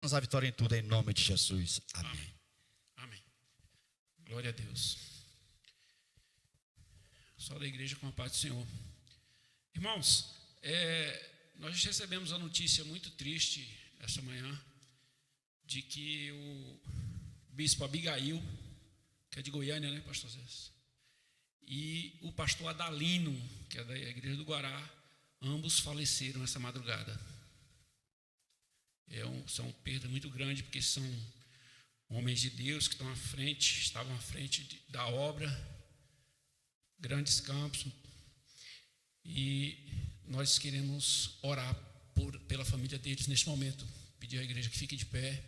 Nos a vitória em tudo, em nome de Jesus. Amém. Amém. Amém. Glória a Deus. Só da igreja com a paz do Senhor. Irmãos, nós recebemos a notícia muito triste esta manhã de que o bispo Abigail, que é de Goiânia, né, pastor Zé? E o pastor Adalino, que é da igreja do Guará, ambos faleceram essa madrugada. São uma perda muito grande, porque são homens de Deus que estavam à frente da obra, grandes campos, e nós queremos orar pela família deles neste momento, pedir à igreja que fique de pé.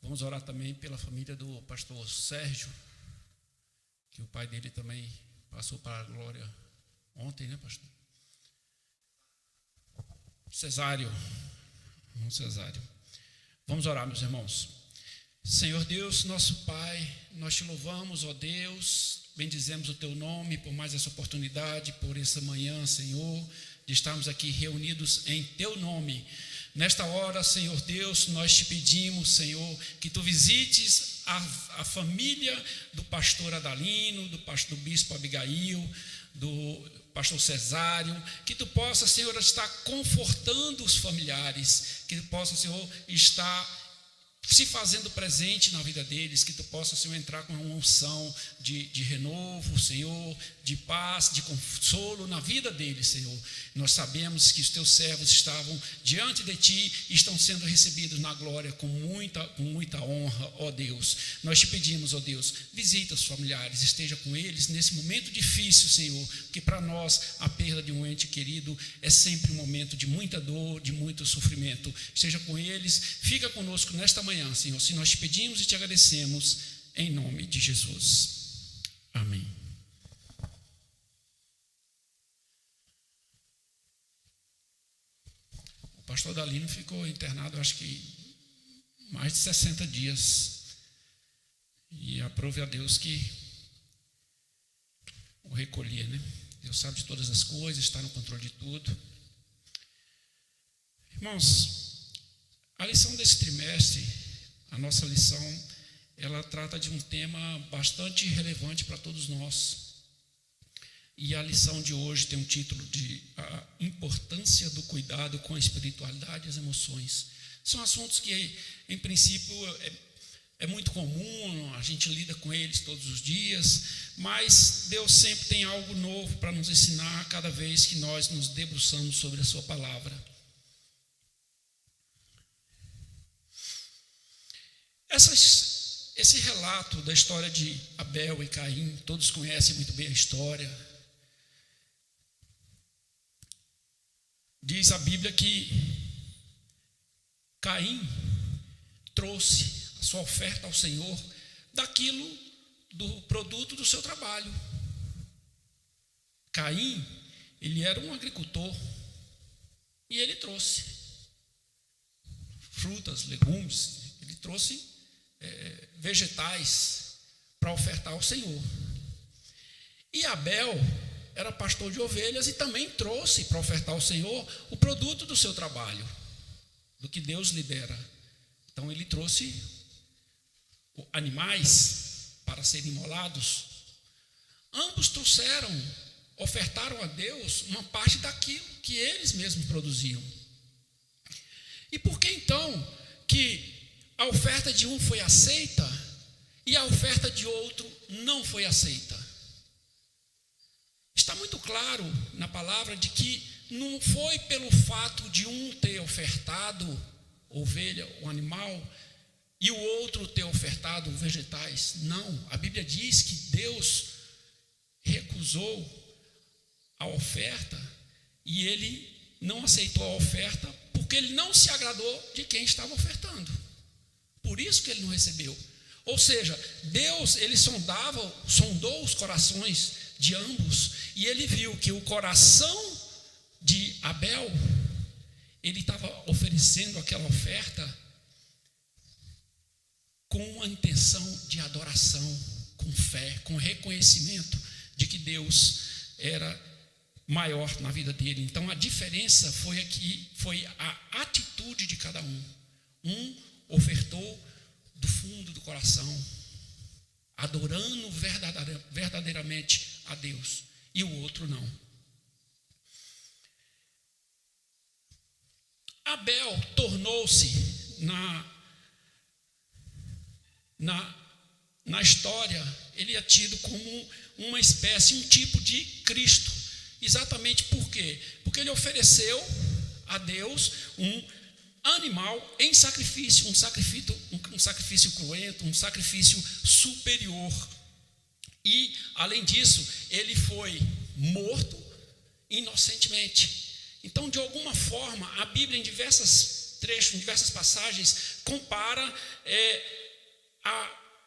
Vamos orar também pela família do pastor Sérgio, que o pai dele também passou para a glória ontem, né, pastor? Cesário. Vamos orar, meus irmãos. Senhor Deus, nosso Pai, nós te louvamos, ó Deus, bendizemos o teu nome por mais essa oportunidade, por essa manhã, Senhor, de estarmos aqui reunidos em teu nome. Nesta hora, Senhor Deus, nós te pedimos, Senhor, que tu visites a família do pastor Adalino, do bispo Abigail, do pastor Cesário, que tu possa, Senhor, estar confortando os familiares, que tu possa, Senhor, estar se fazendo presente na vida deles, que tu possa, Senhor, entrar com uma unção de renovo, Senhor, de paz, de consolo na vida deles, Senhor. Nós sabemos que os teus servos estavam diante de ti e estão sendo recebidos na glória com muita honra, ó Deus. Nós te pedimos, ó Deus, visita os familiares, esteja com eles nesse momento difícil, Senhor, porque para nós a perda de um ente querido é sempre um momento de muita dor, de muito sofrimento. Esteja com eles, fica conosco nesta manhã, Senhor, se nós te pedimos e te agradecemos, em nome de Jesus. Amém. O pastor Adalino ficou internado, acho que mais de 60 dias. E aprove a Deus que o recolhia, né? Deus sabe de todas as coisas, está no controle de tudo. Irmãos, a lição desse trimestre, a nossa lição, ela trata de um tema bastante relevante para todos nós. E a lição de hoje tem um título de A Importância do Cuidado com a Espiritualidade e as Emoções. São assuntos que, em princípio, é muito comum, a gente lida com eles todos os dias, mas Deus sempre tem algo novo para nos ensinar cada vez que nós nos debruçamos sobre a sua palavra. Esse relato da história de Abel e Caim, todos conhecem muito bem a história. Diz a Bíblia que Caim trouxe a sua oferta ao Senhor do produto do seu trabalho. Caim, ele era um agricultor e ele trouxe frutas, legumes, ele trouxe vegetais para ofertar ao Senhor. E Abel era pastor de ovelhas e também trouxe para ofertar ao Senhor o produto do seu trabalho, do que Deus libera. Então ele trouxe animais para serem imolados. Ambos ofertaram a Deus uma parte daquilo que eles mesmos produziam. E por que então que a oferta de um foi aceita e a oferta de outro não foi aceita? Está muito claro na palavra de que não foi pelo fato de um ter ofertado ovelha ou animal e o outro ter ofertado vegetais. Não, a Bíblia diz que Deus recusou a oferta e ele não aceitou a oferta porque ele não se agradou de quem estava ofertando. Por isso que ele não recebeu. Ou seja, Deus, ele sondou os corações de ambos e ele viu que o coração de Abel, ele estava oferecendo aquela oferta com a intenção de adoração, com fé, com reconhecimento de que Deus era maior na vida dele. Então a diferença foi a atitude de cada um. Um fundo do coração, adorando verdadeiramente a Deus, e o outro não. Abel tornou-se na história, ele é tido como uma espécie, um tipo de Cristo. Exatamente por quê? Porque ele ofereceu a Deus um animal em sacrifício, um sacrifício cruento, um sacrifício superior. E, além disso, ele foi morto inocentemente. Então, de alguma forma, a Bíblia, em diversos trechos, em diversas passagens, compara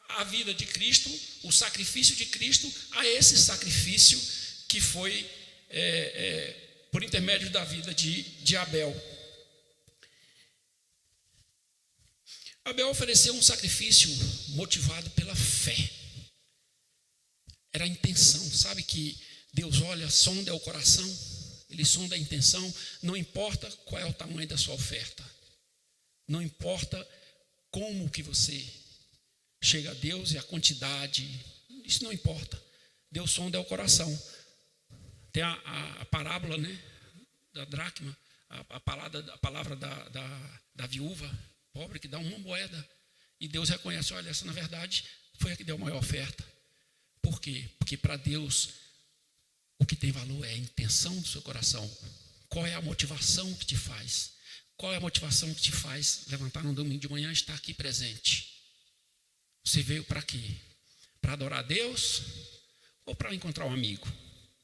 a vida de Cristo, o sacrifício de Cristo, a esse sacrifício que foi por intermédio da vida de Abel. Abel ofereceu um sacrifício motivado pela fé. Era a intenção, sabe que Deus olha, sonda o coração, Ele sonda a intenção, não importa qual é o tamanho da sua oferta, não importa como que você chega a Deus e a quantidade, isso não importa. Deus sonda o coração. Tem a parábola, né, da dracma, a palavra da viúva pobre que dá uma moeda, e Deus reconhece, olha, essa na verdade foi a que deu a maior oferta. Por quê? Porque para Deus o que tem valor é a intenção do seu coração. Qual é a motivação que te faz? Qual é a motivação que te faz levantar no domingo de manhã e estar aqui presente? Você veio para quê? Para adorar a Deus? Ou para encontrar um amigo?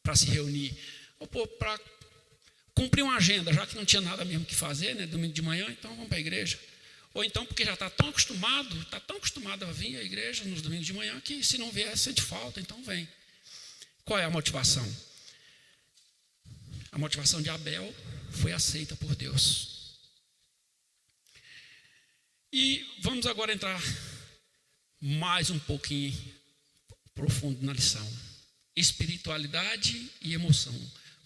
Para se reunir? Ou para cumprir uma agenda, já que não tinha nada mesmo que fazer, né? Domingo de manhã, então vamos para a igreja. Ou então porque já está tão acostumado a vir à igreja nos domingos de manhã, que se não vier, sente falta, então vem. Qual é a motivação? A motivação de Abel foi aceita por Deus. E vamos agora entrar mais um pouquinho profundo na lição. Espiritualidade e emoção.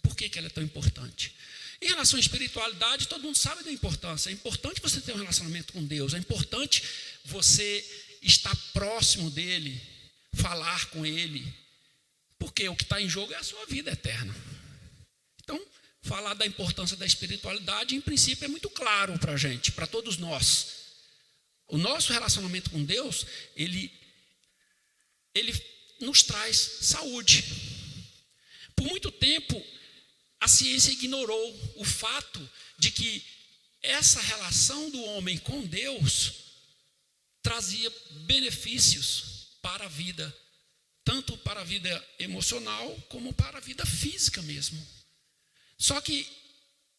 Por que ela é tão importante? Em relação à espiritualidade, todo mundo sabe da importância. É importante você ter um relacionamento com Deus. É importante você estar próximo dEle, falar com Ele. Porque o que está em jogo é a sua vida eterna. Então, falar da importância da espiritualidade, em princípio, é muito claro para a gente, para todos nós. O nosso relacionamento com Deus, ele nos traz saúde. Por muito tempo, a ciência ignorou o fato de que essa relação do homem com Deus trazia benefícios para a vida, tanto para a vida emocional como para a vida física mesmo. Só que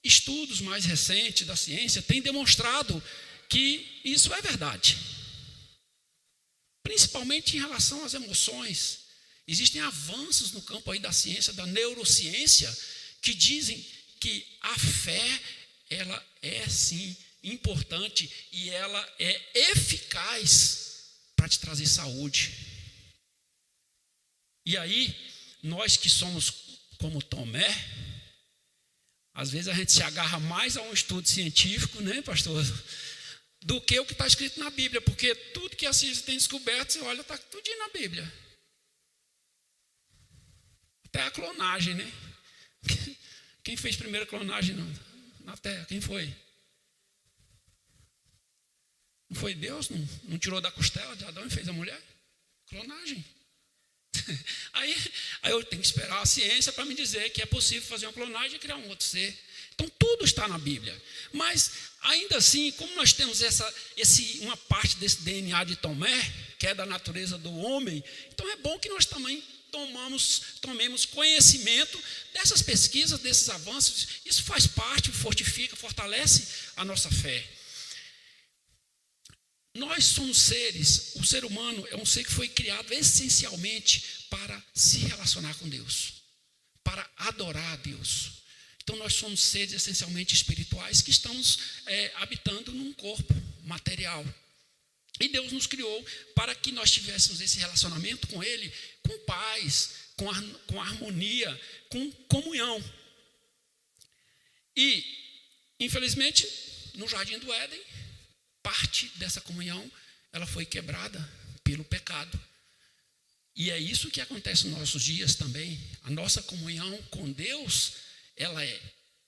estudos mais recentes da ciência têm demonstrado que isso é verdade. Principalmente em relação às emoções. Existem avanços no campo aí da ciência, da neurociência, que dizem que a fé, ela é sim importante e ela é eficaz para te trazer saúde. E aí, nós que somos como Tomé, às vezes a gente se agarra mais a um estudo científico, né, pastor, do que o que está escrito na Bíblia, porque tudo que a ciência tem descoberto, você olha, está tudo na Bíblia. Até a clonagem, né? Quem fez a primeira clonagem na Terra? Quem foi? Não foi Deus? Não tirou da costela de Adão e fez a mulher? Clonagem. Aí eu tenho que esperar a ciência para me dizer que é possível fazer uma clonagem e criar um outro ser. Então tudo está na Bíblia. Mas ainda assim, como nós temos uma parte desse DNA de Tomé, que é da natureza do homem, então é bom que nós também tomemos conhecimento dessas pesquisas, desses avanços. Isso faz parte, fortifica, fortalece a nossa fé. Nós somos seres, o ser humano é um ser que foi criado essencialmente para se relacionar com Deus, para adorar a Deus. Então nós somos seres essencialmente espirituais que estamos habitando num corpo material. E Deus nos criou para que nós tivéssemos esse relacionamento com Ele, com paz, com harmonia, com comunhão. E, infelizmente, no Jardim do Éden, parte dessa comunhão ela foi quebrada pelo pecado. E é isso que acontece nos nossos dias também. A nossa comunhão com Deus, ela é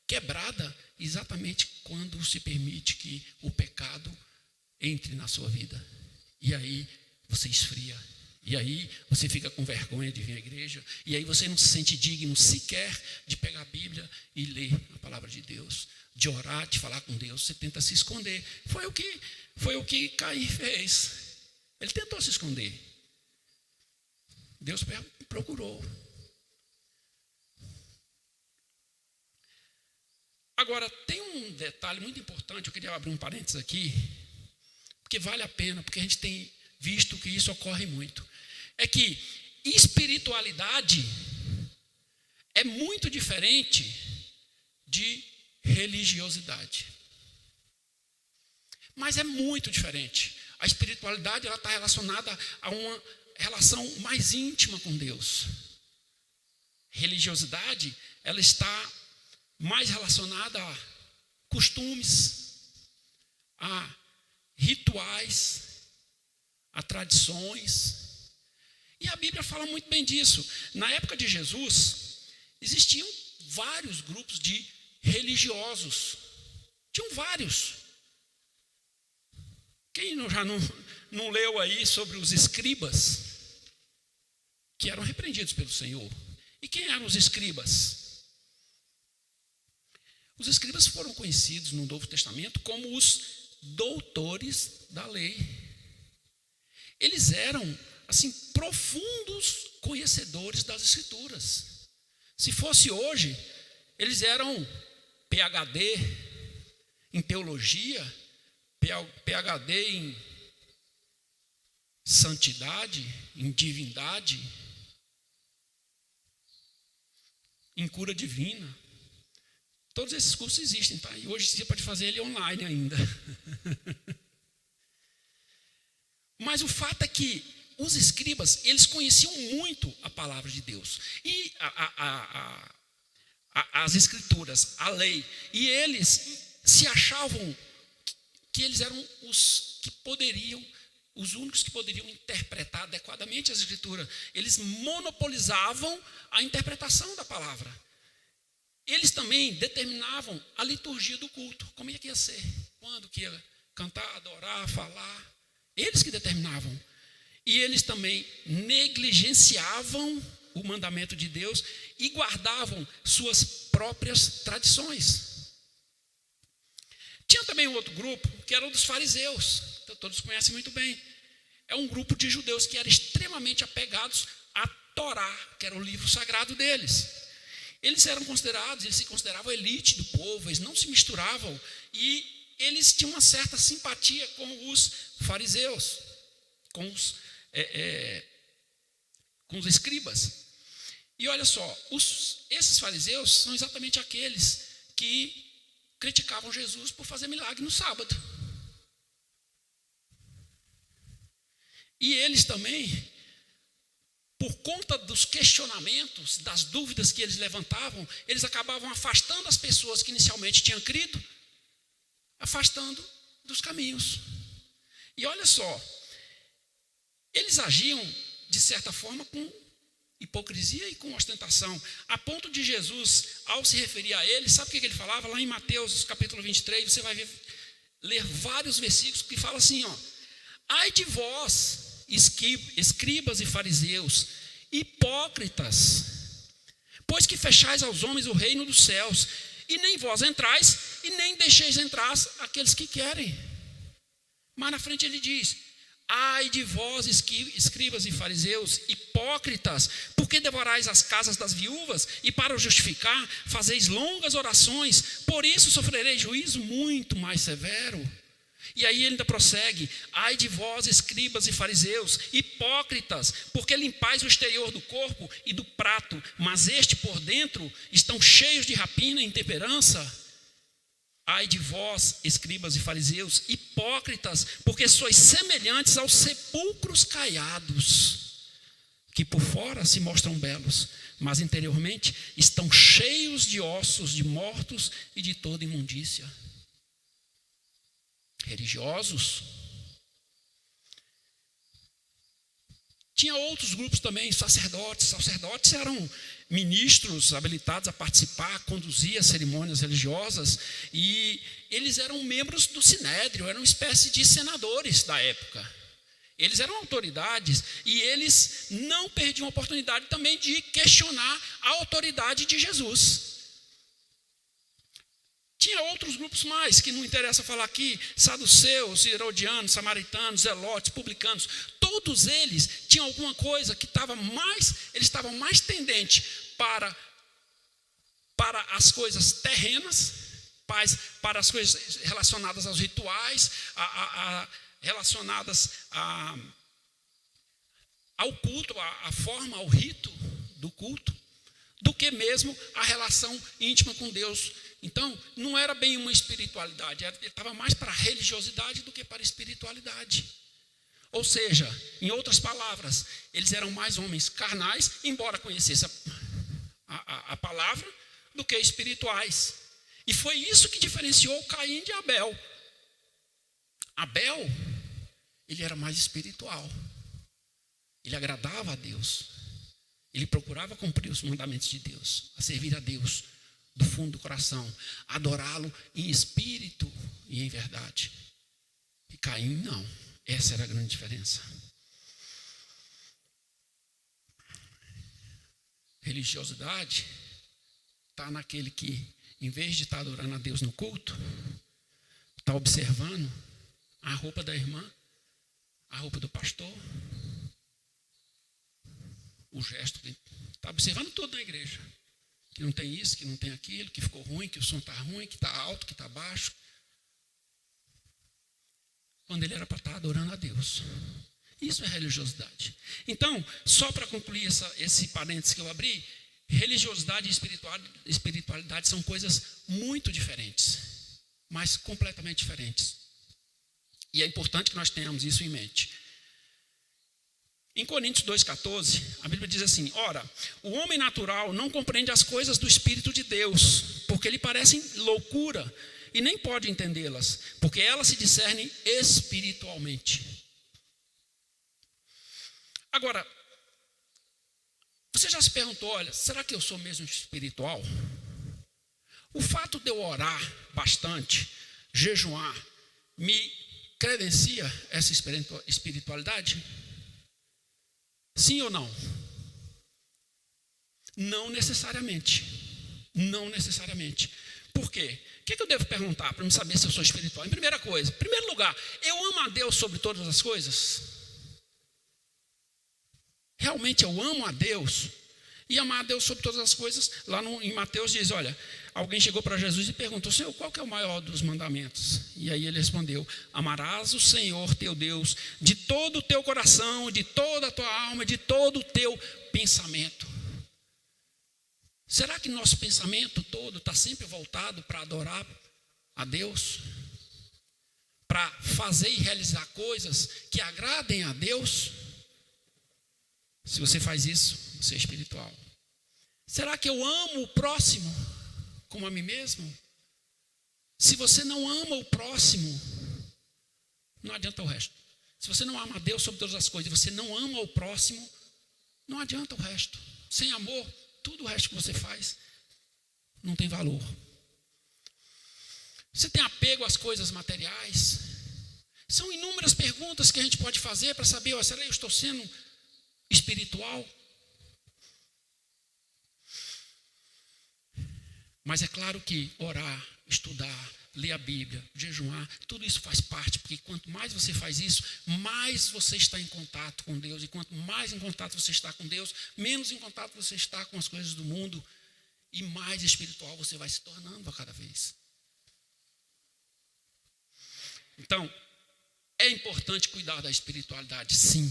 quebrada exatamente quando se permite que o pecado entre na sua vida. E aí você esfria. E aí você fica com vergonha de vir à igreja. E aí você não se sente digno sequer de pegar a Bíblia e ler a palavra de Deus, de orar, de falar com Deus. Você tenta se esconder. Foi o que Caim fez. Ele tentou se esconder. Deus procurou. Agora, tem um detalhe muito importante, eu queria abrir um parênteses aqui, porque vale a pena, porque a gente tem visto que isso ocorre muito. É que espiritualidade é muito diferente de religiosidade. Mas é muito diferente. A espiritualidade ela está relacionada a uma relação mais íntima com Deus. Religiosidade, ela está mais relacionada a costumes, a rituais, a tradições. E a Bíblia fala muito bem disso. Na época de Jesus, existiam vários grupos de religiosos. Tinham vários. Quem já não leu aí sobre os escribas, que eram repreendidos pelo Senhor? E quem eram os escribas? Os escribas foram conhecidos no Novo Testamento como os doutores da lei. Eles eram, assim, profundos conhecedores das Escrituras. Se fosse hoje, eles eram PhD em teologia, PhD em santidade, em divindade, em cura divina. Todos esses cursos existem, tá? E hoje você pode fazer ele online ainda. Mas o fato é que os escribas, eles conheciam muito a palavra de Deus. E as escrituras, a lei. E eles se achavam que eles eram os únicos que poderiam interpretar adequadamente as escrituras. Eles monopolizavam a interpretação da palavra. Eles também determinavam a liturgia do culto, como é que ia ser, quando que ia cantar, adorar, falar. Eles que determinavam. E eles também negligenciavam o mandamento de Deus e guardavam suas próprias tradições. Tinha também um outro grupo, que era o dos fariseus, todos conhecem muito bem. É um grupo de judeus que eram extremamente apegados à Torá, que era o livro sagrado deles. Eles se consideravam a elite do povo, eles não se misturavam e eles tinham uma certa simpatia com os fariseus, com os escribas. E olha só, esses fariseus são exatamente aqueles que criticavam Jesus por fazer milagre no sábado. E eles também, por conta dos questionamentos, das dúvidas que eles levantavam, eles acabavam afastando as pessoas que inicialmente tinham crido, afastando dos caminhos. E olha só, eles agiam, de certa forma, com hipocrisia e com ostentação, a ponto de Jesus, ao se referir a eles, sabe o que ele falava? Lá em Mateus, capítulo 23, você vai ler vários versículos que falam assim, ó: ai de vós, escribas e fariseus, hipócritas, pois que fechais aos homens o reino dos céus, e nem vós entrais, e nem deixeis entrar aqueles que querem. Mas na frente ele diz: ai de vós, escribas e fariseus, hipócritas, porque devorais as casas das viúvas, e para o justificar fazeis longas orações, por isso sofrereis juízo muito mais severo. E aí ele ainda prossegue: ai de vós, escribas e fariseus, hipócritas, porque limpais o exterior do corpo e do prato, mas este por dentro estão cheios de rapina e intemperança. Ai de vós, escribas e fariseus, hipócritas, porque sois semelhantes aos sepulcros caiados, que por fora se mostram belos, mas interiormente estão cheios de ossos de mortos e de toda imundícia. Religiosos, Tinha outros grupos também, sacerdotes. Sacerdotes eram ministros habilitados a participar, a conduzir as cerimônias religiosas, e eles eram membros do sinédrio, eram uma espécie de senadores da época. Eles eram autoridades e eles não perdiam a oportunidade também de questionar a autoridade de Jesus. Tinha outros grupos mais, que não interessa falar aqui, saduceus, herodianos, samaritanos, zelotes, publicanos. Todos eles tinham alguma coisa que eles estavam mais tendentes para as coisas terrenas, para as coisas relacionadas aos rituais, relacionadas ao culto, à forma, ao rito do culto, do que mesmo a relação íntima com Deus. Então, não era bem uma espiritualidade, ele estava mais para a religiosidade do que para a espiritualidade. Ou seja, em outras palavras, eles eram mais homens carnais, embora conhecessem a palavra, do que espirituais. E foi isso que diferenciou Caim de Abel. Abel, ele era mais espiritual. Ele agradava a Deus. Ele procurava cumprir os mandamentos de Deus, a servir a Deus do fundo do coração, adorá-lo em espírito e em verdade. E Caim não. Essa era a grande diferença. Religiosidade está naquele que, em vez de estar adorando a Deus no culto, está observando a roupa da irmã, a roupa do pastor, o gesto, está observando tudo na igreja. Que não tem isso, que não tem aquilo, que ficou ruim, que o som está ruim, que está alto, que está baixo. Quando ele era para estar adorando a Deus. Isso é religiosidade. Então, só para concluir esse parênteses que eu abri, religiosidade e espiritualidade são coisas muito diferentes, mas completamente diferentes. E é importante que nós tenhamos isso em mente. Em Coríntios 2,14, a Bíblia diz assim: ora, o homem natural não compreende as coisas do Espírito de Deus, porque lhe parecem loucura, e nem pode entendê-las, porque elas se discernem espiritualmente. Agora, você já se perguntou, olha, será que eu sou mesmo espiritual? O fato de eu orar bastante, jejuar, me credencia essa espiritualidade? Sim ou não? Não necessariamente. Não necessariamente. Por quê? O que eu devo perguntar para me saber se eu sou espiritual? Em primeiro lugar, eu amo a Deus sobre todas as coisas? Realmente eu amo a Deus? E amar a Deus sobre todas as coisas, lá em Mateus diz, olha, alguém chegou para Jesus e perguntou, Senhor, qual que é o maior dos mandamentos? E aí ele respondeu, amarás o Senhor teu Deus de todo o teu coração, de toda a tua alma, de todo o teu pensamento. Será que nosso pensamento todo está sempre voltado para adorar a Deus? Para fazer e realizar coisas que agradem a Deus? Se você faz isso, você é espiritual. Será que eu amo o próximo como a mim mesmo? Se você não ama o próximo, não adianta o resto. Se você não ama a Deus sobre todas as coisas, e você não ama o próximo, não adianta o resto. Sem amor, tudo o resto que você faz não tem valor. Você tem apego às coisas materiais? São inúmeras perguntas que a gente pode fazer para saber, será que eu estou sendo espiritual? Mas é claro que orar, estudar, ler a Bíblia, jejuar, tudo isso faz parte, porque quanto mais você faz isso, mais você está em contato com Deus, e quanto mais em contato você está com Deus, menos em contato você está com as coisas do mundo, e mais espiritual você vai se tornando a cada vez. Então, é importante cuidar da espiritualidade, sim.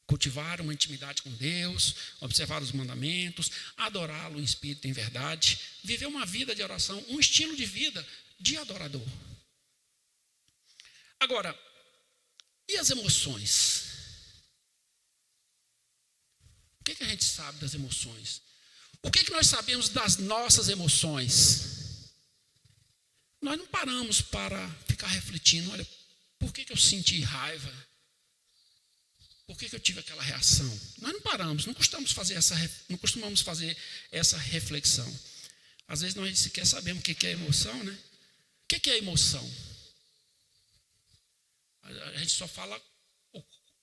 Cultivar uma intimidade com Deus, observar os mandamentos, adorá-lo em espírito e em verdade, viver uma vida de oração, um estilo de vida de adorador. Agora, e as emoções? O que a gente sabe das emoções? O que nós sabemos das nossas emoções? Nós não paramos para ficar refletindo, olha, por que eu senti raiva? Por que eu tive aquela reação? Nós não paramos, não costumamos fazer essa reflexão. Às vezes nós sequer sabemos o que é emoção, né? O que é emoção? A gente só fala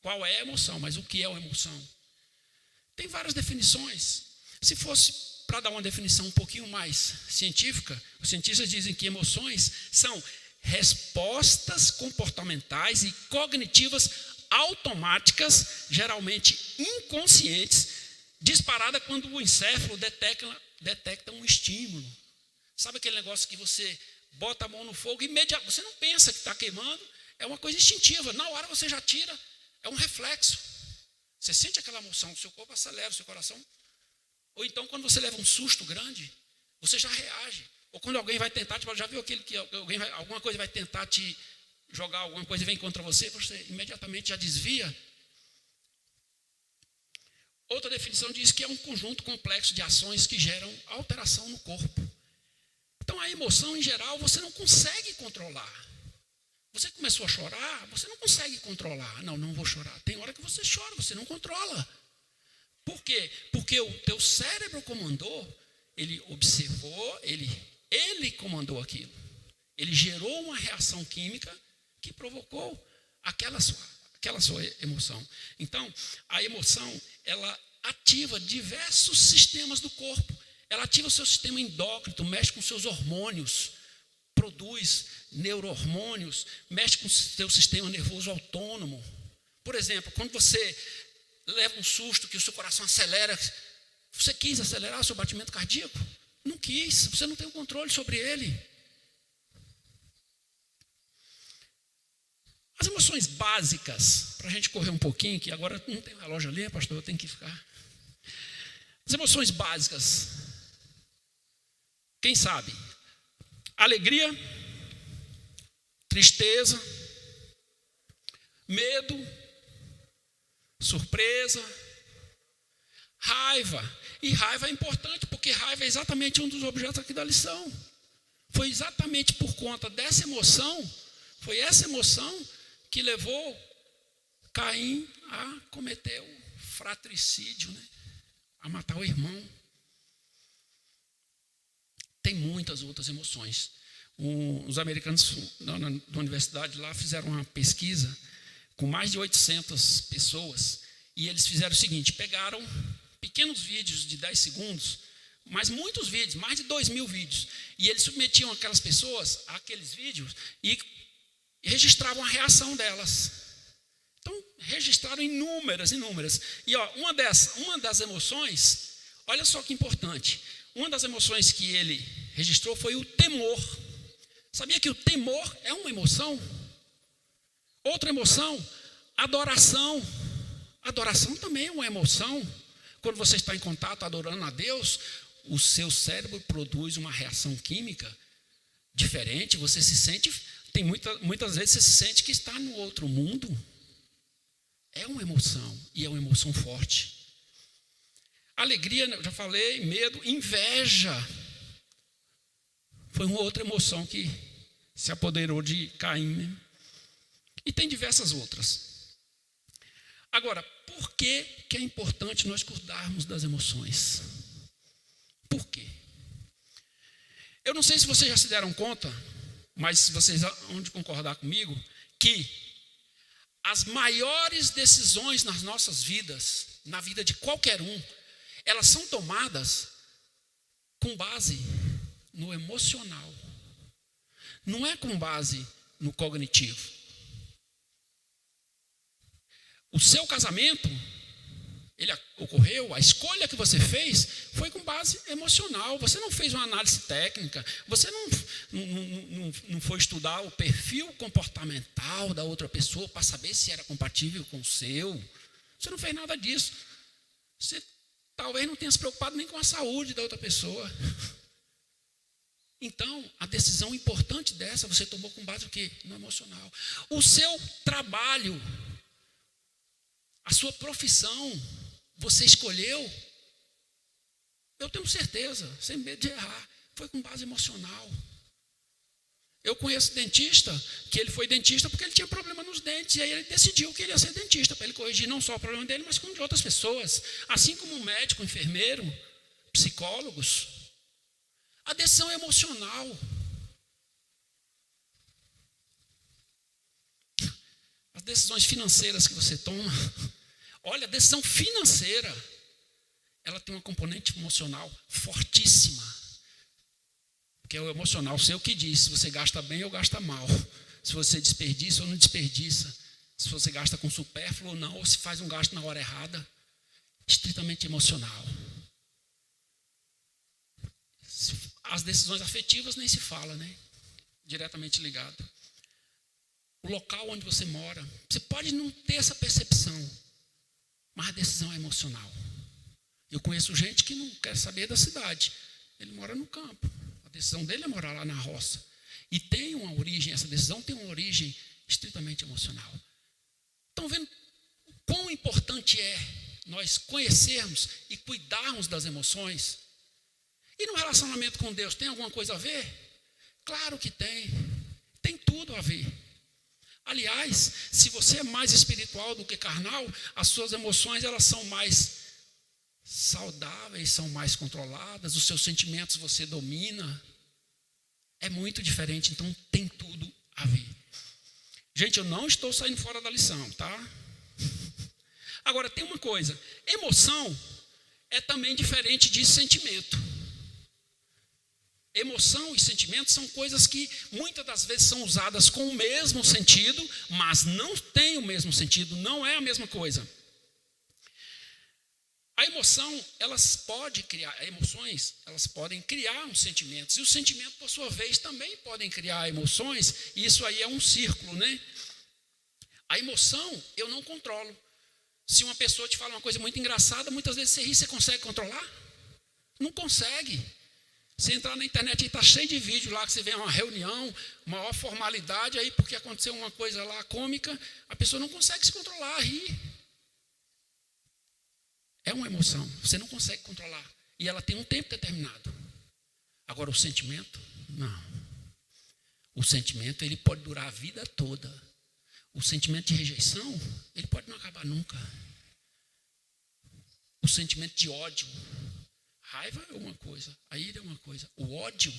qual é a emoção, mas o que é uma emoção? Tem várias definições. Se fosse para dar uma definição um pouquinho mais científica, os cientistas dizem que emoções são respostas comportamentais e cognitivas automáticas, geralmente inconscientes, disparadas quando o encéfalo detecta um estímulo. Sabe aquele negócio que você bota a mão no fogo e imediatamente, você não pensa que está queimando, é uma coisa instintiva, na hora você já tira, é um reflexo. Você sente aquela emoção, o seu corpo acelera, o seu coração. Ou então, quando você leva um susto grande, você já reage. Ou quando alguém vai tentar, já viu aquele que alguma coisa vai tentar te jogar, alguma coisa vem contra você, você imediatamente já desvia. Outra definição diz que é um conjunto complexo de ações que geram alteração no corpo. Então, a emoção, em geral, você não consegue controlar. Você começou a chorar, você não consegue controlar. Não vou chorar. Tem hora que você chora, você não controla. Por quê? Porque o teu cérebro comandou, ele observou, ele comandou aquilo. Ele gerou uma reação química que provocou aquela sua emoção. Então, a emoção, ela ativa diversos sistemas do corpo. Ela ativa o seu sistema endócrino, mexe com seus hormônios, produz neurohormônios, mexe com o seu sistema nervoso autônomo. Por exemplo, quando você leva um susto que o seu coração acelera, você quis acelerar o seu batimento cardíaco? Não quis, você não tem o controle sobre ele. As emoções básicas, para a gente correr um pouquinho, que agora não tem relógio ali, pastor, eu tenho que ficar. As emoções básicas, quem sabe? Alegria, tristeza, medo, surpresa, raiva. E raiva é importante, porque raiva é exatamente um dos objetos aqui da lição. Foi exatamente por conta dessa emoção, foi essa emoção que levou Caim a cometer o fratricídio, né? A matar o irmão. Tem muitas outras emoções. Os americanos da universidade lá fizeram uma pesquisa com mais de 800 pessoas e eles fizeram o seguinte, pegaram pequenos vídeos de 10 segundos, mas muitos vídeos, mais de 2.000 vídeos, e eles submetiam aquelas pessoas àqueles vídeos e registravam a reação delas. Então, registraram inúmeras. E uma das emoções, olha só que importante, uma das emoções que ele registrou foi o temor. Sabia que o temor é uma emoção? Outra emoção, adoração. Adoração também é uma emoção. Quando você está em contato adorando a Deus, o seu cérebro produz uma reação química diferente, você se sente, muitas vezes você se sente que está no outro mundo. É uma emoção, e é uma emoção forte. Alegria, eu já falei, medo, inveja. Foi uma outra emoção que se apoderou de Caim, né? E tem diversas outras. Agora, por que é importante nós cuidarmos das emoções? Por quê? Eu não sei se vocês já se deram conta, mas se vocês vão de concordar comigo, que as maiores decisões nas nossas vidas, na vida de qualquer um, elas são tomadas com base no emocional. Não é com base no cognitivo. O seu casamento, ele ocorreu, a escolha que você fez foi com base emocional. Você não fez uma análise técnica, você não foi estudar o perfil comportamental da outra pessoa para saber se era compatível com o seu. Você não fez nada disso. Você talvez não tenha se preocupado nem com a saúde da outra pessoa. Então, a decisão importante dessa, você tomou com base no quê? No emocional. O seu trabalho, a sua profissão, você escolheu, eu tenho certeza, sem medo de errar, foi com base emocional. Eu conheço dentista, que ele foi dentista porque ele tinha problema nos dentes, e aí ele decidiu que ele ia ser dentista, para ele corrigir não só o problema dele, mas como de outras pessoas. Assim como um médico, um enfermeiro, psicólogos. A decisão é emocional. As decisões financeiras que você toma, olha, a decisão financeira, ela tem uma componente emocional fortíssima. Porque é o emocional seu que diz se você gasta bem ou gasta mal, se você desperdiça ou não desperdiça, se você gasta com supérfluo ou não, ou se faz um gasto na hora errada. Estritamente emocional. As decisões afetivas nem se fala, né? Diretamente ligado. O local onde você mora, você pode não ter essa percepção, mas a decisão é emocional. Eu conheço gente que não quer saber da cidade, ele mora no campo. A decisão dele é morar lá na roça. E tem uma origem, essa decisão tem uma origem estritamente emocional. Estão vendo quão importante é nós conhecermos e cuidarmos das emoções? E no relacionamento com Deus, tem alguma coisa a ver? Claro que tem. Tem tudo a ver. Aliás, se você é mais espiritual do que carnal, as suas emoções elas são mais saudáveis, são mais controladas, os seus sentimentos você domina. É muito diferente, então tem tudo a ver. Gente, eu não estou saindo fora da lição, tá? Agora, tem uma coisa, emoção é também diferente de sentimento. Emoção e sentimento são coisas que muitas das vezes são usadas com o mesmo sentido, mas não tem o mesmo sentido, não é a mesma coisa. A emoção, emoções, elas podem criar uns sentimentos, e os sentimentos, por sua vez, também podem criar emoções, e isso aí é um círculo, né? A emoção, eu não controlo. Se uma pessoa te fala uma coisa muito engraçada, muitas vezes você ri, você consegue controlar? Não consegue. Se entrar na internet, está cheio de vídeo lá, que você vê uma reunião, maior formalidade, aí porque aconteceu uma coisa lá cômica, a pessoa não consegue se controlar, rir. É uma emoção, você não consegue controlar. E ela tem um tempo determinado. Agora, o sentimento, não. O sentimento, ele pode durar a vida toda. O sentimento de rejeição, ele pode não acabar nunca. O sentimento de ódio, raiva é uma coisa, a ira é uma coisa. O ódio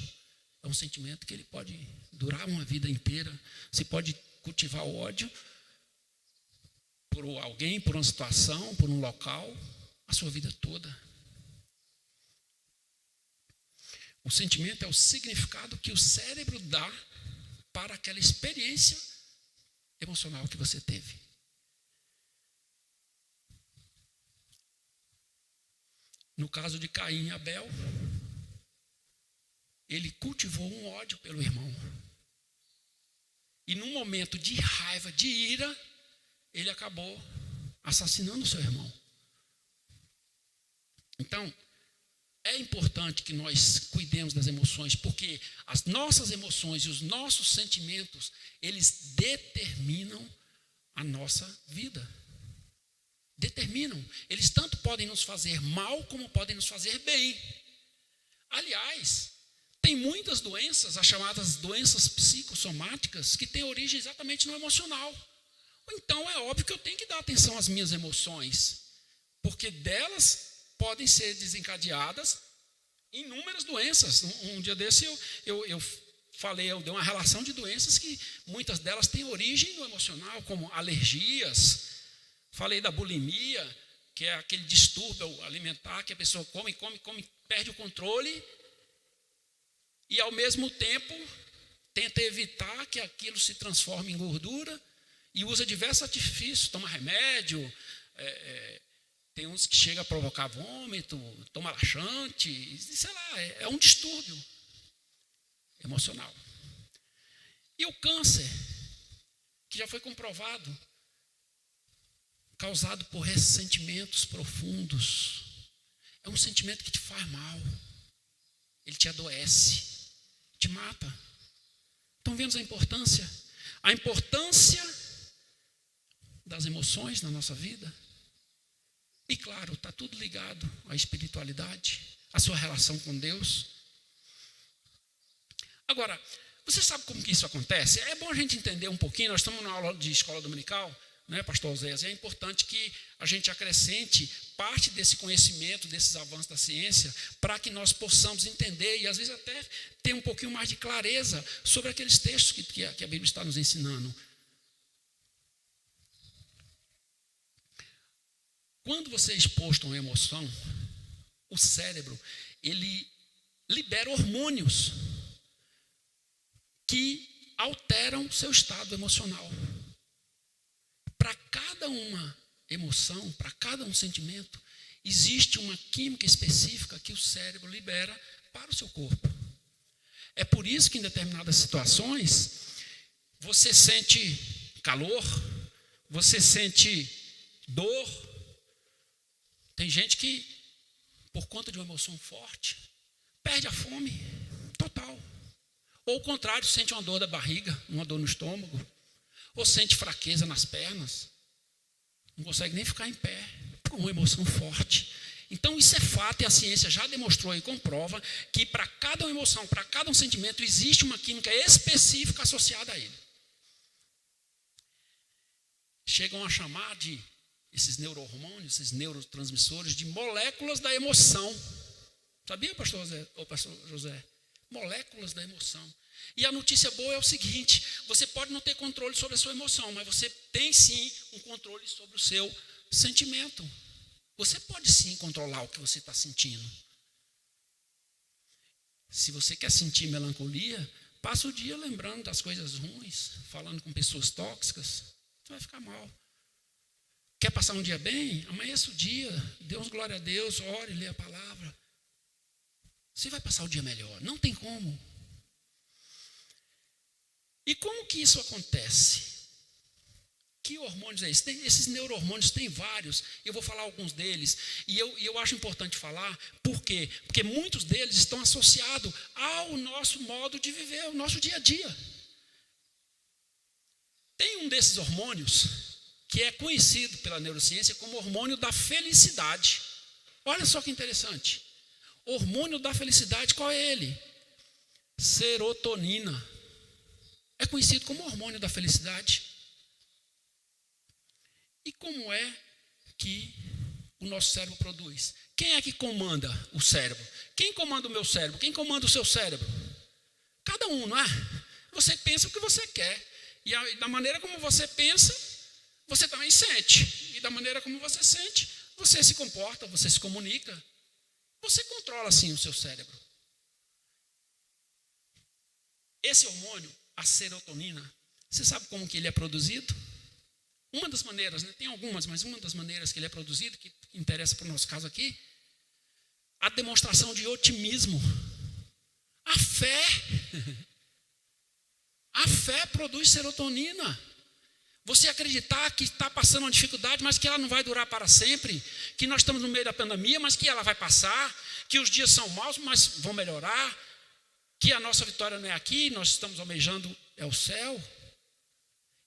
é um sentimento que ele pode durar uma vida inteira. Você pode cultivar o ódio por alguém, por uma situação, por um local, a sua vida toda. O sentimento é o significado que o cérebro dá para aquela experiência emocional que você teve. No caso de Caim e Abel, ele cultivou um ódio pelo irmão. E num momento de raiva, de ira, ele acabou assassinando o seu irmão. Então, é importante que nós cuidemos das emoções, porque as nossas emoções e os nossos sentimentos, eles determinam a nossa vida. Determinam. Eles tanto podem nos fazer mal, como podem nos fazer bem. Aliás, tem muitas doenças, as chamadas doenças psicossomáticas, que têm origem exatamente no emocional. Então, é óbvio que eu tenho que dar atenção às minhas emoções, porque delas podem ser desencadeadas inúmeras doenças. Um dia desse eu falei, eu dei uma relação de doenças que muitas delas têm origem no emocional, como alergias. Falei da bulimia, que é aquele distúrbio alimentar que a pessoa come, perde o controle e ao mesmo tempo tenta evitar que aquilo se transforme em gordura e usa diversos artifícios, toma remédio, tem uns que chegam a provocar vômito, toma laxante, sei lá, é um distúrbio emocional. E o câncer, que já foi comprovado, causado por ressentimentos profundos, é um sentimento que te faz mal, ele te adoece, te mata. Estão vendo a importância? A importância das emoções na nossa vida? E claro, está tudo ligado à espiritualidade, à sua relação com Deus. Agora, Você sabe como que isso acontece? É bom a gente entender um pouquinho. Nós estamos na aula de escola dominical, né, pastor Oséias? É importante que a gente acrescente parte desse conhecimento, desses avanços da ciência, para que nós possamos entender e, às vezes, até ter um pouquinho mais de clareza sobre aqueles textos que a Bíblia está nos ensinando. Quando você é exposto a uma emoção, o cérebro, ele libera hormônios que alteram o seu estado emocional. Para cada uma emoção, para cada um sentimento, existe uma química específica que o cérebro libera para o seu corpo. É por isso que em determinadas situações, você sente calor, você sente dor. Tem gente que, por conta de uma emoção forte, perde a fome total. Ou, ao contrário, sente uma dor da barriga, uma dor no estômago. Ou sente fraqueza nas pernas. Não consegue nem ficar em pé, por uma emoção forte. Então, isso é fato e a ciência já demonstrou e comprova que para cada emoção, para cada um sentimento, existe uma química específica associada a ele. Chegam a chamar esses neurohormônios, esses neurotransmissores, de moléculas da emoção. Sabia, pastor José? Moléculas da emoção. E a notícia boa é o seguinte: você pode não ter controle sobre a sua emoção, mas você tem sim um controle sobre o seu sentimento. Você pode sim controlar o que você está sentindo. Se você quer sentir melancolia, passa o dia lembrando das coisas ruins, falando com pessoas tóxicas, você vai ficar mal. Quer passar um dia bem? Amanheça o dia, dê uns glória a Deus, ore, lê a palavra. Você vai passar o dia melhor, não tem como. E como que isso acontece? Que hormônios é esse? Esses neurohormônios tem vários, eu vou falar alguns deles. E eu acho importante falar, por quê? Porque muitos deles estão associados ao nosso modo de viver, ao nosso dia a dia. Tem um desses hormônios que é conhecido pela neurociência como hormônio da felicidade. Olha só que interessante. Hormônio da felicidade, qual é ele? Serotonina. É conhecido como hormônio da felicidade. E como é que o nosso cérebro produz? Quem é que comanda o cérebro? Quem comanda o meu cérebro? Quem comanda o seu cérebro? Cada um, não é? Você pensa o que você quer. E da maneira como você pensa, você também sente. E da maneira como você sente, você se comporta, você se comunica. Você controla, sim, o seu cérebro. Esse hormônio, a serotonina, você sabe como que ele é produzido? Uma das maneiras, né? Tem algumas, mas uma das maneiras que ele é produzido, que interessa para o nosso caso aqui, a demonstração de otimismo. A fé. A fé produz serotonina. Você acreditar que está passando uma dificuldade, mas que ela não vai durar para sempre, que nós estamos no meio da pandemia, mas que ela vai passar, que os dias são maus, mas vão melhorar, que a nossa vitória não é aqui, nós estamos almejando é o céu.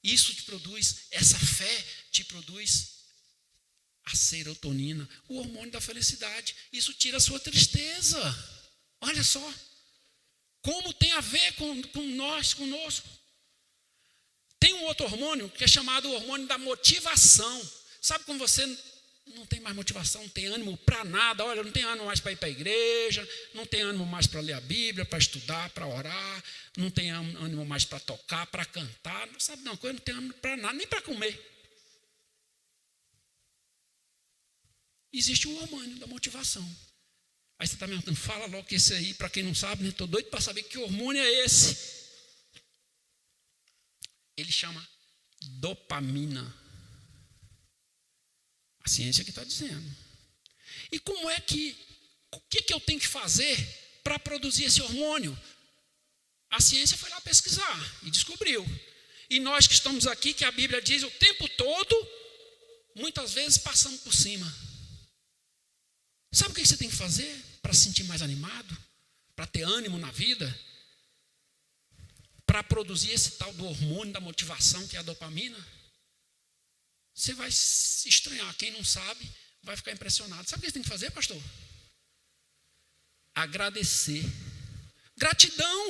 Isso te produz, essa fé te produz a serotonina, o hormônio da felicidade. Isso tira a sua tristeza. Olha só, como tem a ver com nós, conosco. Tem um outro hormônio que é chamado hormônio da motivação. Sabe como você não tem mais motivação, não tem ânimo para nada? Olha, não tem ânimo mais para ir para a igreja, não tem ânimo mais para ler a Bíblia, para estudar, para orar, não tem ânimo mais para tocar, para cantar. Não sabe de uma coisa, não tem ânimo para nada, nem para comer. Existe um hormônio da motivação. Aí você está me perguntando, fala logo que esse aí, para quem não sabe, né? Estou doido para saber que hormônio é esse. Ele chama dopamina. A ciência que está dizendo. E como é que, o que eu tenho que fazer para produzir esse hormônio? A ciência foi lá pesquisar e descobriu. E nós que estamos aqui, que a Bíblia diz o tempo todo, muitas vezes passamos por cima. Sabe o que você tem que fazer para se sentir mais animado? Para ter ânimo na vida? Para produzir esse tal do hormônio da motivação, que é a dopamina? Você vai se estranhar. Quem não sabe vai ficar impressionado. Sabe o que você tem que fazer, pastor? Agradecer. Gratidão.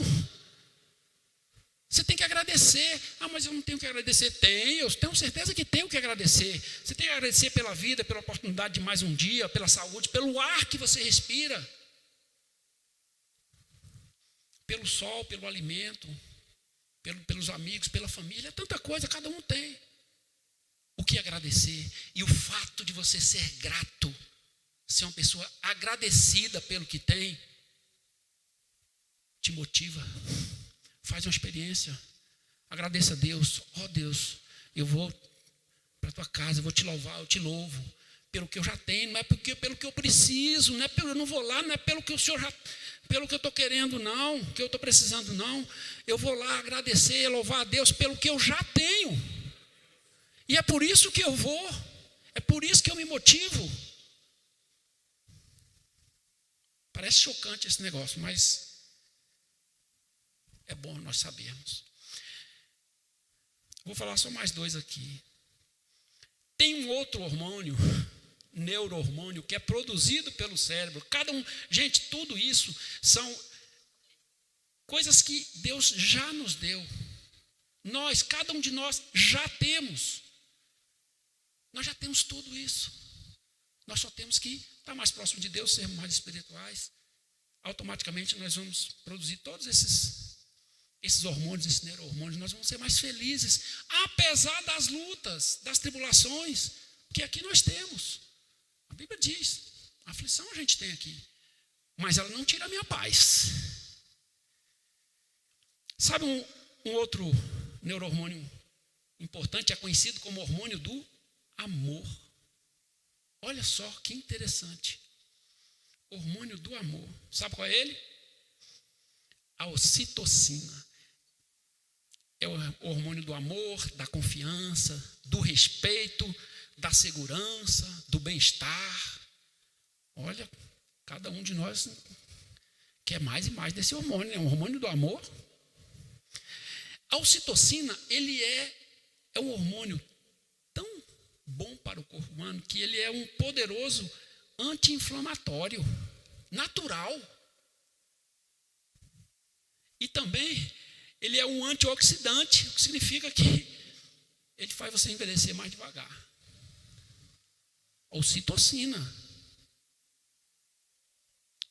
Você tem que agradecer. Ah, mas eu não tenho que agradecer. Eu tenho certeza que tenho que agradecer. Você tem que agradecer pela vida, pela oportunidade de mais um dia, pela saúde, pelo ar que você respira, pelo sol, pelo alimento, pelos amigos, pela família. Tanta coisa, cada um tem o que agradecer. E o fato de você ser grato, ser uma pessoa agradecida pelo que tem, te motiva. Faz uma experiência. Agradeça a Deus. Ó Deus, eu vou para a tua casa, eu vou te louvar, eu te louvo pelo que eu já tenho, não é pelo que eu preciso, não é eu não vou lá, não é pelo que o Senhor já, pelo que eu estou querendo, não, que eu estou precisando, não. Eu vou lá agradecer, louvar a Deus pelo que eu já tenho. E é por isso que eu vou, é por isso que eu me motivo. Parece chocante esse negócio, mas é bom nós sabermos. Vou falar só mais 2 aqui. Tem um outro hormônio, neurohormônio, que é produzido pelo cérebro. Gente, tudo isso são coisas que Deus já nos deu. Cada um de nós já temos. Nós já temos tudo isso. Nós só temos que estar mais próximo de Deus, sermos mais espirituais. Automaticamente nós vamos produzir todos esses hormônios, esses neurohormônios, nós vamos ser mais felizes, apesar das lutas, das tribulações, que aqui nós temos. A Bíblia diz, aflição a gente tem aqui, mas ela não tira a minha paz. Sabe um outro neurohormônio importante, é conhecido como hormônio do amor. Olha só que interessante. Hormônio do amor. Sabe qual é ele? A ocitocina. É o hormônio do amor, da confiança, do respeito, da segurança, do bem-estar. Olha, cada um de nós quer mais e mais desse hormônio, é um hormônio do amor. A ocitocina, ele é um hormônio tão bom para o corpo humano que ele é um poderoso anti-inflamatório, natural. E também ele é um antioxidante, o que significa que ele faz você envelhecer mais devagar. Ocitocina.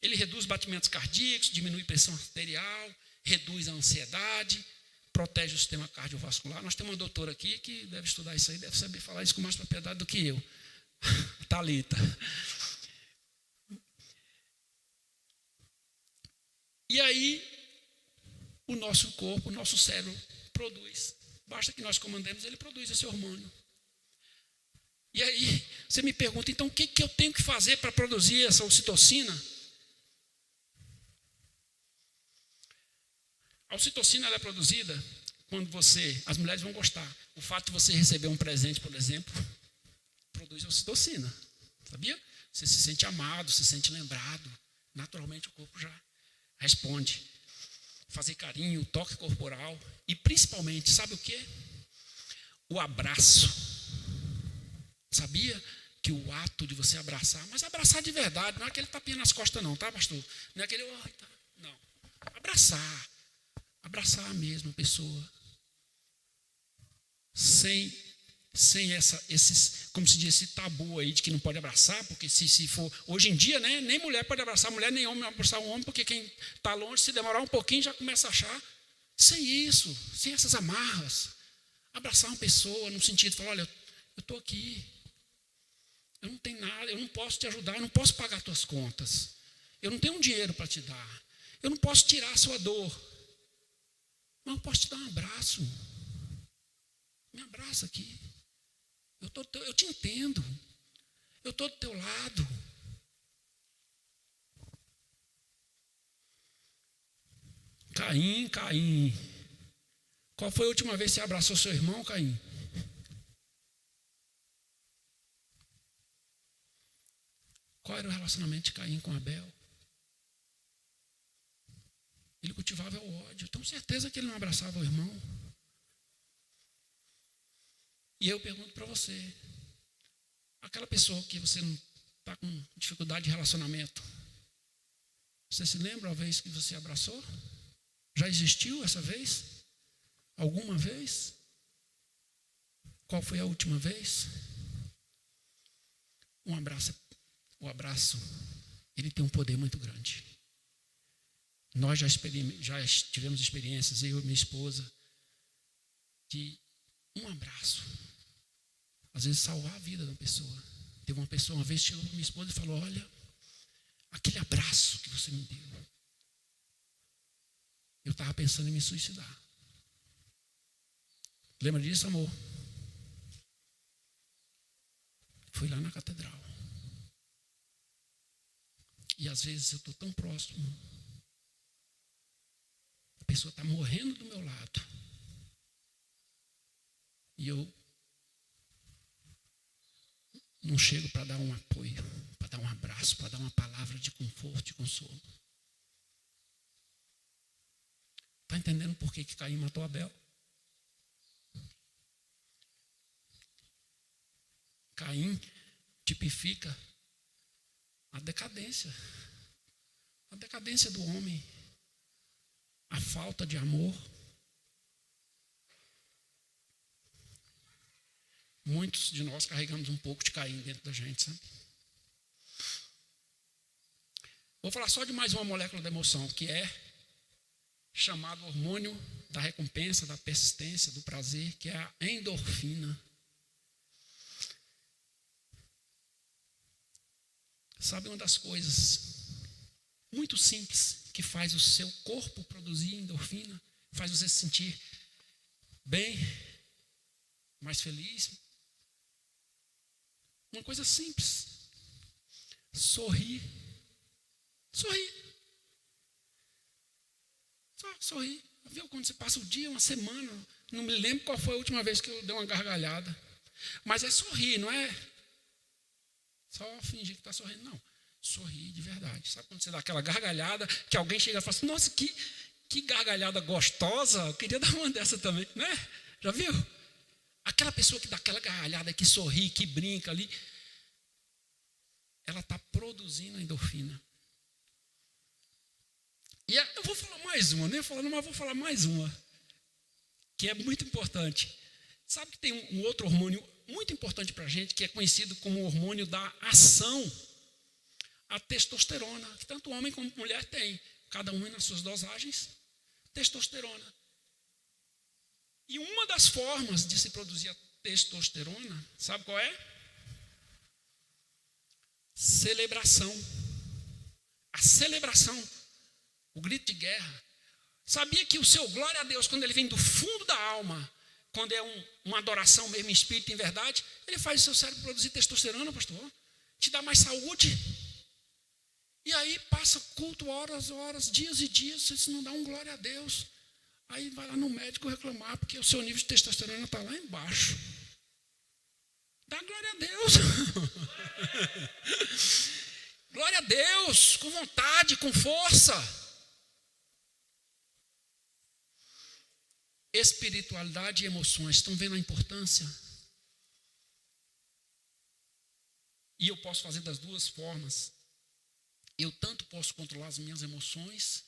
Ele reduz batimentos cardíacos, diminui pressão arterial, reduz a ansiedade, protege o sistema cardiovascular. Nós temos uma doutora aqui que deve estudar isso aí, deve saber falar isso com mais propriedade do que eu. Thalita. E aí, o nosso corpo, o nosso cérebro produz. Basta que nós comandemos, ele produz esse hormônio. E aí, você me pergunta, então, o que eu tenho que fazer para produzir essa ocitocina? A ocitocina ela é produzida quando as mulheres vão gostar. O fato de você receber um presente, por exemplo, produz ocitocina. Sabia? Você se sente amado, se sente lembrado. Naturalmente o corpo já responde. Fazer carinho, toque corporal e principalmente, sabe o quê? O abraço. Sabia que o ato de você abraçar, mas abraçar de verdade, não é aquele tapinha nas costas não, tá, pastor? Não é aquele, não. Abraçar mesmo a pessoa. Sem esses, como se diz, esse tabu aí de que não pode abraçar, porque se for, hoje em dia, né, nem mulher pode abraçar mulher, nem homem abraçar um homem, porque quem está longe, se demorar um pouquinho, já começa a achar. Sem isso, sem essas amarras. Abraçar uma pessoa no sentido de falar, olha, eu estou aqui, eu não tenho nada, eu não posso te ajudar, eu não posso pagar tuas contas, eu não tenho um dinheiro para te dar, eu não posso tirar a sua dor, mas eu posso te dar um abraço. Me abraça aqui. Eu te entendo. Eu estou do teu lado. Caim. Qual foi a última vez que você abraçou seu irmão, Caim? Qual era o relacionamento de Caim com Abel? Ele cultivava o ódio. Eu tenho certeza que ele não abraçava o irmão. E eu pergunto para você, aquela pessoa que você não está com dificuldade de relacionamento, você se lembra a vez que você abraçou? Já existiu essa vez? Alguma vez? Qual foi a última vez? O abraço, ele tem um poder muito grande. Nós já tivemos experiências, eu e minha esposa, de um abraço, às vezes salvar a vida da pessoa. Teve uma pessoa, uma vez chegou para minha esposa e falou: olha, aquele abraço que você me deu, eu estava pensando em me suicidar. Lembra disso, amor? Fui lá na catedral. E às vezes eu estou tão próximo, a pessoa está morrendo do meu lado, e eu não chego para dar um apoio, para dar um abraço, para dar uma palavra de conforto e consolo. Está entendendo por que Caim matou Abel? Caim tipifica a decadência do homem, a falta de amor. Muitos de nós carregamos um pouco de Caim dentro da gente, sabe? Vou falar só de mais uma molécula da emoção, que é chamado hormônio da recompensa, da persistência, do prazer, que é a endorfina. Sabe uma das coisas muito simples que faz o seu corpo produzir endorfina, faz você se sentir bem, mais feliz? Uma coisa simples: sorrir. Sorrir. Só sorrir. Viu quando você passa o dia, uma semana, não me lembro qual foi a última vez que eu dei uma gargalhada, mas é sorrir, não é só fingir que está sorrindo, não. Sorrir de verdade. Sabe quando você dá aquela gargalhada, que alguém chega e fala assim: nossa, que gargalhada gostosa, eu queria dar uma dessa também, né? Já viu? Aquela pessoa que dá aquela gargalhada, que sorri, que brinca ali, ela está produzindo endorfina. E eu vou falar mais uma, nem falando, mas vou falar mais uma, que é muito importante. Sabe que tem um outro hormônio muito importante para a gente, que é conhecido como o hormônio da ação, a testosterona, que tanto homem como mulher tem, cada um nas suas dosagens, testosterona. E uma das formas de se produzir a testosterona, sabe qual é? Celebração. A celebração, o grito de guerra. Sabia que o seu glória a Deus, quando ele vem do fundo da alma, quando é uma adoração mesmo em espírito e em verdade, ele faz o seu cérebro produzir testosterona, pastor. Te dá mais saúde. E aí passa culto, horas, dias e dias, você não dá um glória a Deus. Aí vai lá no médico reclamar, porque o seu nível de testosterona está lá embaixo. Dá glória a Deus. Glória a Deus, com vontade, com força. Espiritualidade e emoções, estão vendo a importância? E eu posso fazer das duas formas. Eu tanto posso controlar as minhas emoções,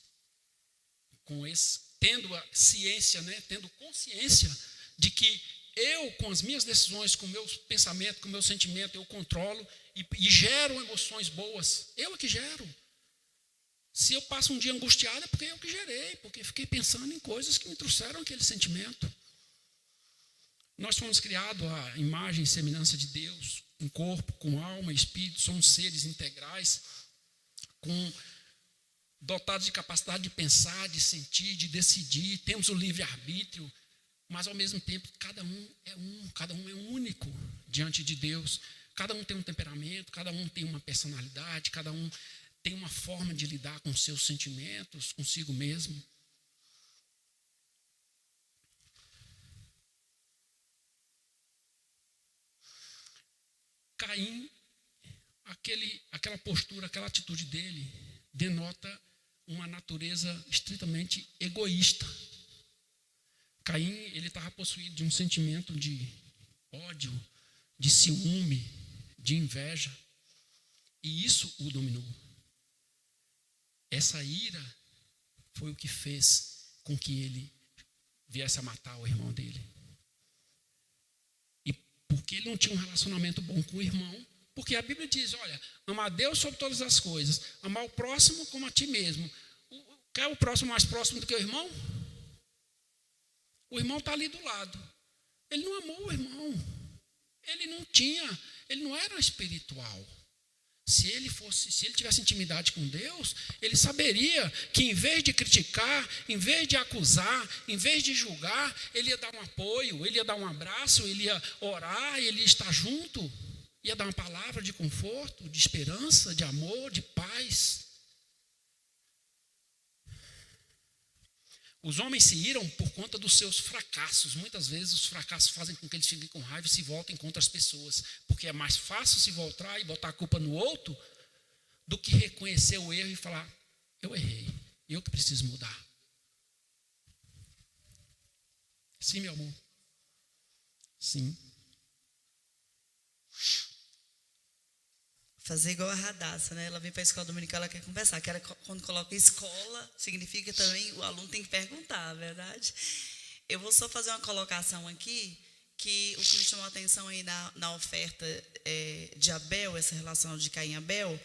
tendo a ciência, tendo consciência de que eu, com as minhas decisões, com meus pensamentos, com meu sentimento, eu controlo e gero emoções boas. Eu é que gero. Se eu passo um dia angustiado, é porque eu que gerei, porque fiquei pensando em coisas que me trouxeram aquele sentimento. Nós fomos criados à imagem e semelhança de Deus, com corpo, com alma e espírito, somos seres integrais, dotados de capacidade de pensar, de sentir, de decidir, temos o livre-arbítrio, mas ao mesmo tempo cada um é único diante de Deus, cada um tem um temperamento, cada um tem uma personalidade, cada um tem uma forma de lidar com seus sentimentos, consigo mesmo. Caim, aquela postura, aquela atitude dele, denota uma natureza estritamente egoísta. Caim, ele estava possuído de um sentimento de ódio, de ciúme, de inveja, e isso o dominou. Essa ira foi o que fez com que ele viesse a matar o irmão dele. E porque ele não tinha um relacionamento bom com o irmão, porque a Bíblia diz, olha, amar a Deus sobre todas as coisas, amar o próximo como a ti mesmo. Quer o próximo mais próximo do que o irmão? O irmão está ali do lado. Ele não amou o irmão. Ele não era espiritual. Se ele tivesse intimidade com Deus, ele saberia que em vez de criticar, em vez de acusar, em vez de julgar, ele ia dar um apoio, ele ia dar um abraço, ele ia orar, ele ia estar junto, ia dar uma palavra de conforto, de esperança, de amor, de paz. Os homens se iram por conta dos seus fracassos. Muitas vezes os fracassos fazem com que eles fiquem com raiva e se voltem contra as pessoas. Porque é mais fácil se voltar e botar a culpa no outro do que reconhecer o erro e falar, eu errei, eu que preciso mudar. Sim, meu amor. Sim. Fazer igual a Radassa, né? Ela vem para a escola dominical, ela quer conversar. Que ela, quando coloca escola, significa também o aluno tem que perguntar, verdade? Eu vou só fazer uma colocação aqui, que o que me chamou a atenção aí na oferta de Abel, essa relação de Caim e Abel,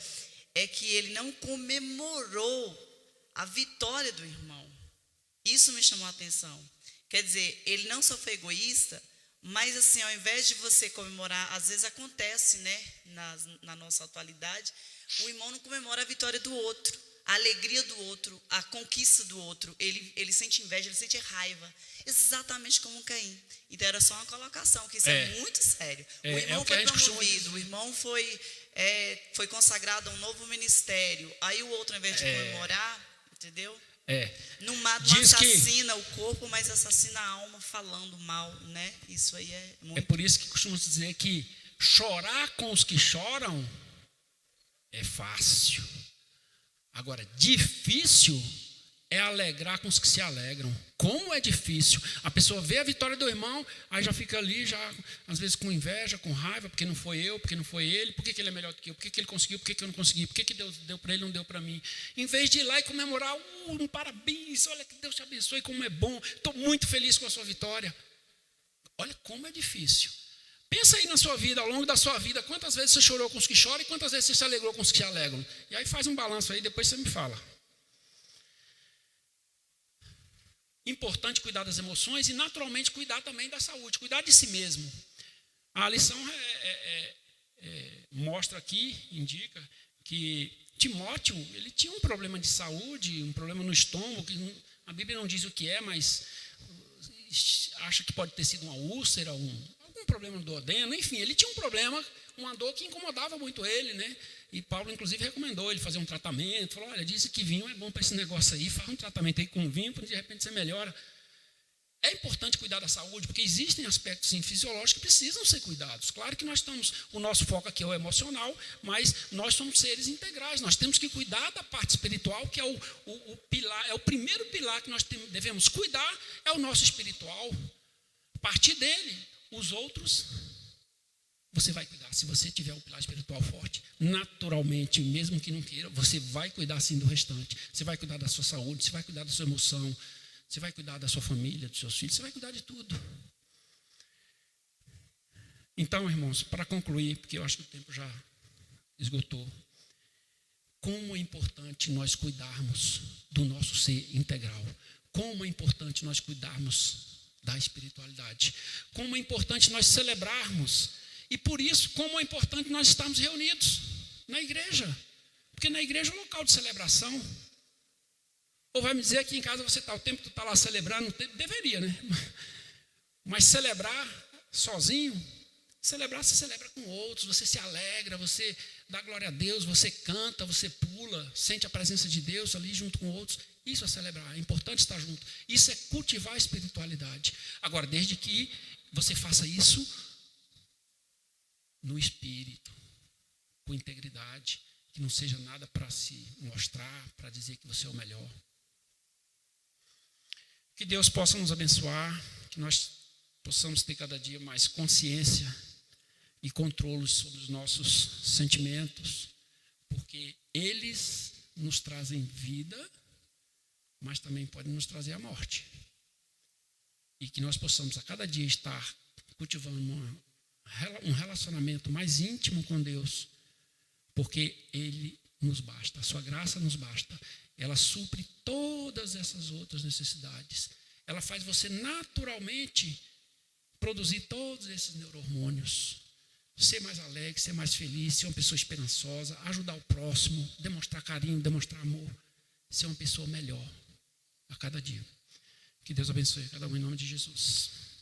é que ele não comemorou a vitória do irmão. Isso me chamou a atenção. Quer dizer, ele não só foi egoísta, mas assim, ao invés de você comemorar, às vezes acontece, né, na nossa atualidade, o irmão não comemora a vitória do outro, a alegria do outro, a conquista do outro. Ele sente inveja, ele sente raiva, exatamente como Caim. Então era só uma colocação, que isso é muito sério. O irmão foi promovido, o irmão foi consagrado a um novo ministério. Aí o outro, ao invés de comemorar, entendeu? Não mata, não assassina o corpo, mas assassina a alma falando mal, né? Isso aí é muito... É por isso que costumamos dizer que chorar com os que choram é fácil. Agora, difícil é alegrar com os que se alegram. Como é difícil. A pessoa vê a vitória do irmão, aí já fica ali, já às vezes com inveja, com raiva, porque não foi eu, porque não foi ele, por que ele é melhor do que eu, por que ele conseguiu, por que eu não consegui, por que Deus deu para ele e não deu para mim. Em vez de ir lá e comemorar, um parabéns, olha que Deus te abençoe, como é bom, estou muito feliz com a sua vitória. Olha como é difícil. Pensa aí na sua vida, ao longo da sua vida, quantas vezes você chorou com os que choram e quantas vezes você se alegrou com os que se alegram. E aí faz um balanço aí, depois você me fala. Importante cuidar das emoções e naturalmente cuidar também da saúde, cuidar de si mesmo. A lição mostra aqui, indica que Timóteo, ele tinha um problema de saúde, um problema no estômago, que a Bíblia não diz o que é, mas acha que pode ter sido uma úlcera, algum problema do duodeno, enfim, ele tinha um problema, uma dor que incomodava muito ele, né? E Paulo, inclusive, recomendou ele fazer um tratamento. Falou, olha, disse que vinho é bom para esse negócio aí. Faz um tratamento aí com vinho, para de repente você melhora. É importante cuidar da saúde, porque existem aspectos fisiológicos que precisam ser cuidados. Claro que o nosso foco aqui é o emocional, mas nós somos seres integrais. Nós temos que cuidar da parte espiritual, que é o pilar, é o primeiro pilar que nós devemos cuidar, é o nosso espiritual. A partir dele, os outros... Você vai cuidar, se você tiver um pilar espiritual forte, naturalmente, mesmo que não queira, você vai cuidar sim do restante. Você vai cuidar da sua saúde, você vai cuidar da sua emoção, você vai cuidar da sua família, dos seus filhos, você vai cuidar de tudo. Então, irmãos, para concluir, porque eu acho que o tempo já esgotou, como é importante nós cuidarmos do nosso ser integral. Como é importante nós cuidarmos da espiritualidade. Como é importante nós celebrarmos. E por isso, como é importante nós estarmos reunidos na igreja. Porque na igreja é um local de celebração. Ou vai me dizer que em casa você está, o tempo que tu está lá celebrando, deveria, né? Mas celebrar sozinho, celebrar, você celebra com outros, você se alegra, você dá glória a Deus, você canta, você pula, sente a presença de Deus ali junto com outros. Isso é celebrar, é importante estar junto. Isso é cultivar a espiritualidade. Agora, desde que você faça isso no espírito, com integridade, que não seja nada para se mostrar, para dizer que você é o melhor. Que Deus possa nos abençoar, que nós possamos ter cada dia mais consciência e controle sobre os nossos sentimentos, porque eles nos trazem vida, mas também podem nos trazer a morte. e que nós possamos a cada dia estar cultivando um relacionamento mais íntimo com Deus, porque Ele nos basta, a sua graça nos basta. Ela supre todas essas outras necessidades. Ela faz você naturalmente produzir todos esses neurohormônios. Ser mais alegre, ser mais feliz, ser uma pessoa esperançosa, ajudar o próximo, demonstrar carinho, demonstrar amor, ser uma pessoa melhor a cada dia. Que Deus abençoe cada um em nome de Jesus.